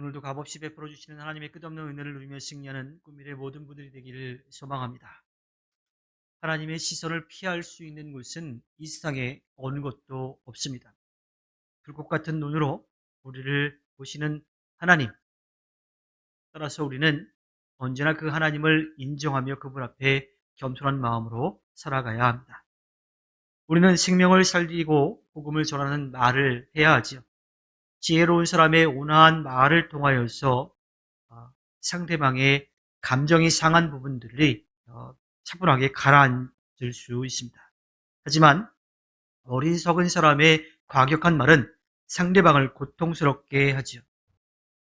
오늘도 값없이 베풀어 주시는 하나님의 끝없는 은혜를 누리며 승리하는 꿈미래 모든 분들이 되기를 소망합니다. 하나님의 시선을 피할 수 있는 곳은 이 세상에 어느 것도 없습니다. 불꽃 같은 눈으로 우리를 보시는 하나님, 따라서 우리는 언제나 그 하나님을 인정하며 그분 앞에 겸손한 마음으로 살아가야 합니다. 우리는 생명을 살리고 복음을 전하는 말을 해야 하지요. 지혜로운 사람의 온화한 말을 통하여서 상대방의 감정이 상한 부분들이 차분하게 가라앉을 수 있습니다. 하지만 어리석은 사람의 과격한 말은 상대방을 고통스럽게 하지요.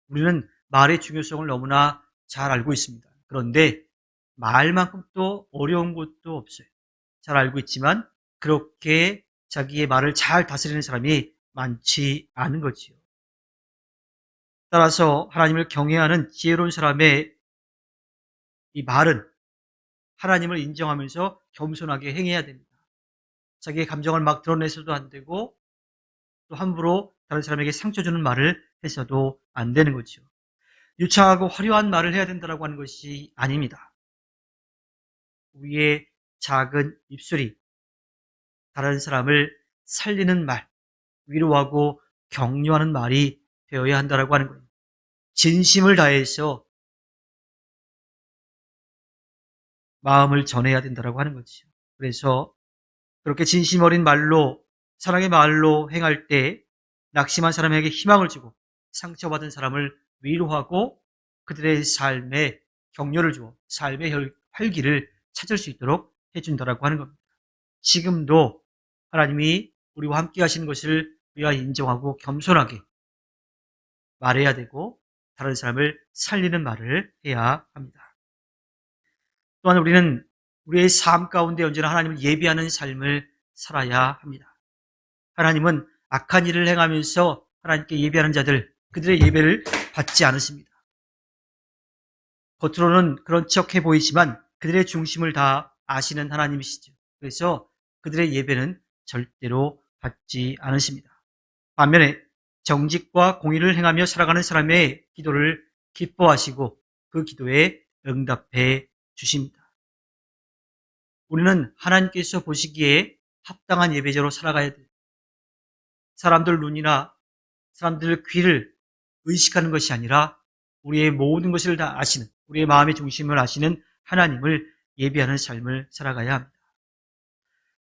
우리는 말의 중요성을 너무나 잘 알고 있습니다. 그런데 말만큼 또 어려운 것도 없어요. 잘 알고 있지만 그렇게 자기의 말을 잘 다스리는 사람이 많지 않은 거지요. 따라서 하나님을 경외하는 지혜로운 사람의 이 말은 하나님을 인정하면서 겸손하게 행해야 됩니다. 자기의 감정을 막 드러내서도 안 되고 또 함부로 다른 사람에게 상처 주는 말을 해서도 안 되는 거죠. 유창하고 화려한 말을 해야 된다고 하는 것이 아닙니다. 우리의 작은 입술이 다른 사람을 살리는 말, 위로하고 격려하는 말이 되어야 한다고 하는 거예요. 진심을 다해서 마음을 전해야 된다고 하는 거죠. 그래서 그렇게 진심 어린 말로, 사랑의 말로 행할 때 낙심한 사람에게 희망을 주고 상처받은 사람을 위로하고 그들의 삶에 격려를 주어 삶의 활기를 찾을 수 있도록 해준다고 하는 겁니다. 지금도 하나님이 우리와 함께 하시는 것을 우리가 인정하고 겸손하게 말해야 되고 다른 사람을 살리는 말을 해야 합니다. 또한 우리는 우리의 삶 가운데 언제나 하나님을 예비하는 삶을 살아야 합니다. 하나님은 악한 일을 행하면서 하나님께 예배하는 자들, 그들의 예배를 받지 않으십니다. 겉으로는 그런 척해 보이지만 그들의 중심을 다 아시는 하나님이시죠. 그래서 그들의 예배는 절대로 받지 않으십니다. 반면에 정직과 공의를 행하며 살아가는 사람의 기도를 기뻐하시고 그 기도에 응답해 주십니다. 우리는 하나님께서 보시기에 합당한 예배자로 살아가야 돼요. 사람들 눈이나 사람들 귀를 의식하는 것이 아니라 우리의 모든 것을 다 아시는, 우리의 마음의 중심을 아시는 하나님을 예배하는 삶을 살아가야 합니다.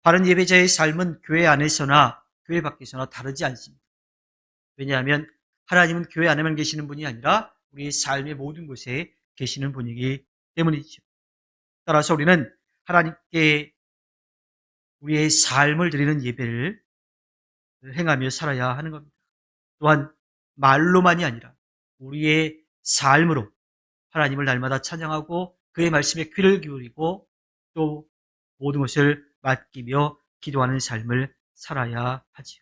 바른 예배자의 삶은 교회 안에서나 교회 밖에서나 다르지 않습니다. 왜냐하면 하나님은 교회 안에만 계시는 분이 아니라 우리의 삶의 모든 곳에 계시는 분이기 때문이죠. 따라서 우리는 하나님께 우리의 삶을 드리는 예배를 행하며 살아야 하는 겁니다. 또한 말로만이 아니라 우리의 삶으로 하나님을 날마다 찬양하고 그의 말씀에 귀를 기울이고 또 모든 것을 맡기며 기도하는 삶을 살아야 하지요.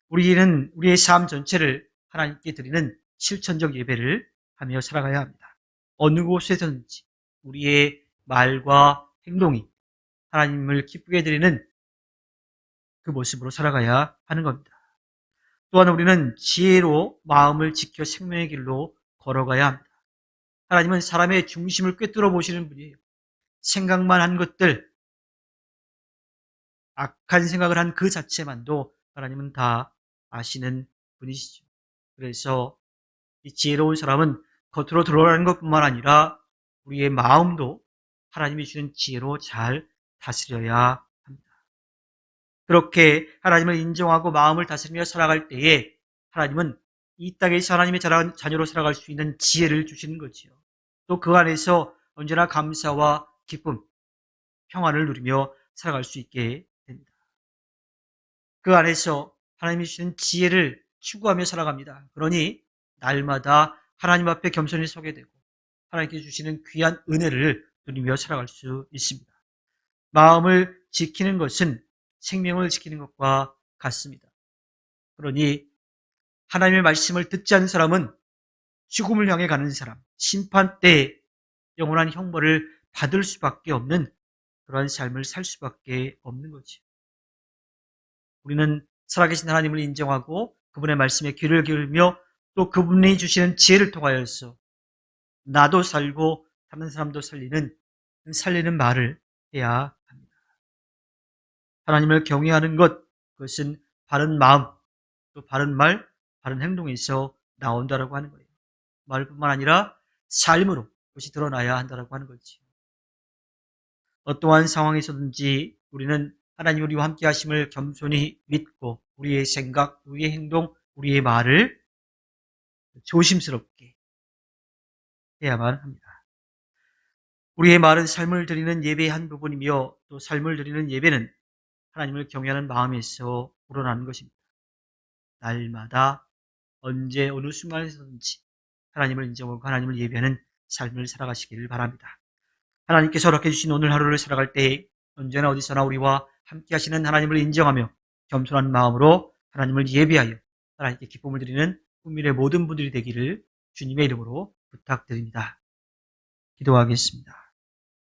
우리는 우리의 삶 전체를 하나님께 드리는 실천적 예배를 하며 살아가야 합니다. 어느 곳에서든지 우리의 말과 행동이 하나님을 기쁘게 드리는 그 모습으로 살아가야 하는 겁니다. 또한 우리는 지혜로 마음을 지켜 생명의 길로 걸어가야 합니다. 하나님은 사람의 중심을 꿰뚫어 보시는 분이에요. 생각만 한 것들, 악한 생각을 한 그 자체만도 하나님은 다 아시는 분이시죠. 그래서 이 지혜로운 사람은 겉으로 드러나는 것뿐만 아니라 우리의 마음도 하나님이 주는 지혜로 잘 다스려야 합니다. 그렇게 하나님을 인정하고 마음을 다스리며 살아갈 때에 하나님은 이 땅에서 하나님의 자녀로 살아갈 수 있는 지혜를 주시는 거지요. 또 그 안에서 언제나 감사와 기쁨, 평안을 누리며 살아갈 수 있게 됩니다. 그 안에서 하나님이 주시는 지혜를 추구하며 살아갑니다. 그러니 날마다 하나님 앞에 겸손히 서게 되고 하나님께 주시는 귀한 은혜를 누리며 살아갈 수 있습니다. 마음을 지키는 것은 생명을 지키는 것과 같습니다. 그러니 하나님의 말씀을 듣지 않는 사람은 죽음을 향해 가는 사람, 심판 때에 영원한 형벌을 받을 수밖에 없는 그러한 삶을 살 수밖에 없는 거죠. 우리는 살아계신 하나님을 인정하고 그분의 말씀에 귀를 기울이며 또 그분이 주시는 지혜를 통하여서 나도 살고 다른 사람도 살리는 말을 해야 합니다. 하나님을 경외하는 것, 그것은 바른 마음, 또 바른 말, 바른 행동에서 나온다라고 하는 거예요. 말뿐만 아니라 삶으로 그것이 드러나야 한다라고 하는 거지. 어떠한 상황에서든지 우리는 하나님 우리와 함께 하심을 겸손히 믿고 우리의 생각, 우리의 행동, 우리의 말을 조심스럽게 해야만 합니다. 우리의 말은 삶을 드리는 예배의 한 부분이며 또 삶을 드리는 예배는 하나님을 경외하는 마음에서 우러나는 것입니다. 날마다 언제 어느 순간에서든지 하나님을 인정하고 하나님을 예배하는 삶을 살아가시기를 바랍니다. 하나님께서 허락해 주신 오늘 하루를 살아갈 때 언제나 어디서나 우리와 함께 하시는 하나님을 인정하며 겸손한 마음으로 하나님을 예배하여 하나님께 기쁨을 드리는 국민의 모든 분들이 되기를 주님의 이름으로 부탁드립니다. 기도하겠습니다.